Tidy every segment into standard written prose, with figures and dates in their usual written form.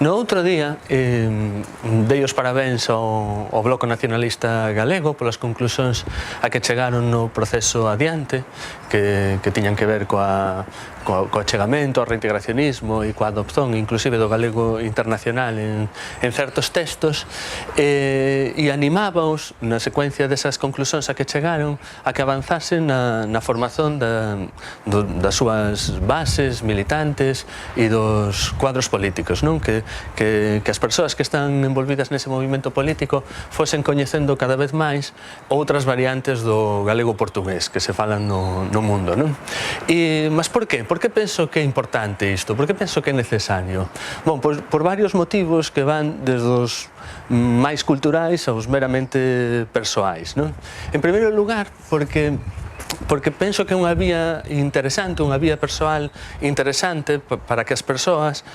No outro día dei os parabéns ao Bloco Nacionalista Galego polas conclusións a que chegaron no proceso adiante que tiñan que ver co achegamento, ao reintegracionismo e coa adopción inclusive do galego internacional en certos textos e animábaos na secuencia desas conclusións a que chegaron a que avanzasen na formación das súas bases militantes e dos cuadros políticos, non? Que as persoas que están envolvidas nese movimento político fosen coñecendo cada vez máis outras variantes do galego portugués que se falan no mundo, non? Mas por qué? Por que penso que é importante isto? Por que penso que é necesario? Bom, por varios motivos que van desde os máis culturais aos meramente persoais, non? En primeiro lugar, porque penso que é unha vía interesante, unha vía persoal interesante para que as persoas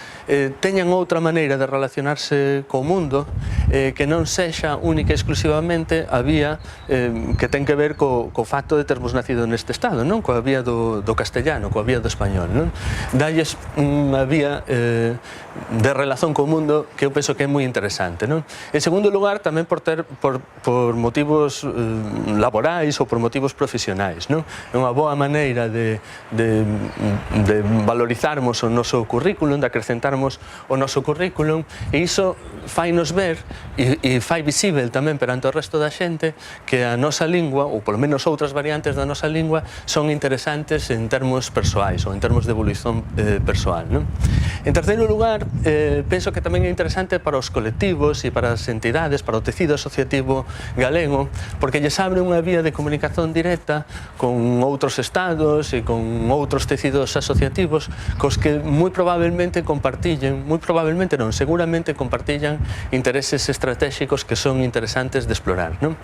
teñan outra maneira de relacionarse co mundo que non sexa única e exclusivamente a vía que ten que ver co facto de termos nacido neste estado, non? Coa vía do castellano, coa vía do español, non? Dalles unha vía de relación co mundo que eu penso que é moi interesante, non? En segundo lugar, tamén por motivos laborais ou por motivos profesionais, non? É unha boa maneira de valorizarmos o noso currículum, de acrecentarmos o noso currículum e iso fainos ver e fai visível tamén perante o resto da xente que a nosa lingua, ou polo menos outras variantes da nosa lingua, son interesantes en termos persoais ou en termos de evolución persoal, non? En terceiro lugar, penso que tamén é interesante para os colectivos e para as entidades, para o tecido asociativo galego, porque lles abre unha vía de comunicación directa con outros estados e con outros tecidos asociativos cos que moi probablemente compartillen, moi probablemente non, seguramente compartillan intereses estratégicos que son interesantes de explorar, non?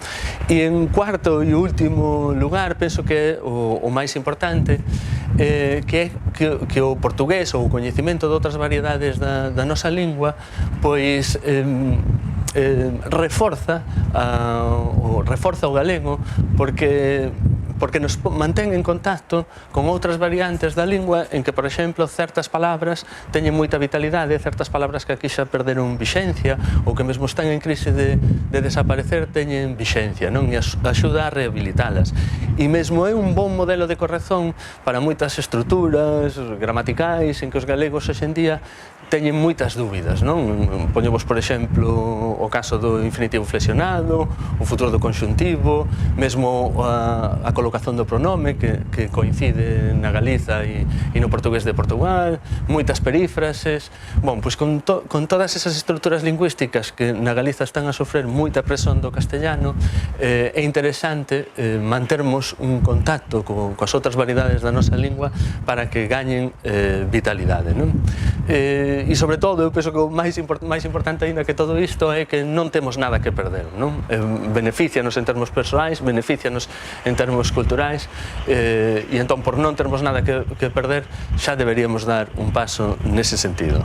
E en cuarto e último lugar, penso que é o máis importante, que o portugués ou o coñecemento de outras variedades da nosa lingua pois reforza o galego porque nos mantén en contacto con outras variantes da lingua en que, por exemplo, certas palabras teñen moita vitalidade, certas palabras que aquí xa perderon vixencia ou que mesmo están en crise de desaparecer teñen vixencia, non? E axuda a rehabilitalas. E mesmo é un bon modelo de corrección para moitas estruturas gramaticais en que os galegos hoxe en día teñen moitas dúbidas, non? Poñemos, por exemplo, o caso do infinitivo flexionado, o futuro do conxuntivo, mesmo a colocación do pronome que coincide na Galiza e no portugués de Portugal, moitas perífrases. Bon, pois con todas esas estruturas lingüísticas que na Galiza están a sofrer moita presión do castellano, é interesante mantermos un contacto coas outras variedades da nosa lingua para que gañen vitalidade, non? E sobre todo, eu penso que o máis importante ainda que todo isto é que non temos nada que perder, non? Beneficianos en termos persoais, beneficianos en termos culturais e entón por non termos nada que perder xa deberíamos dar un paso nese sentido.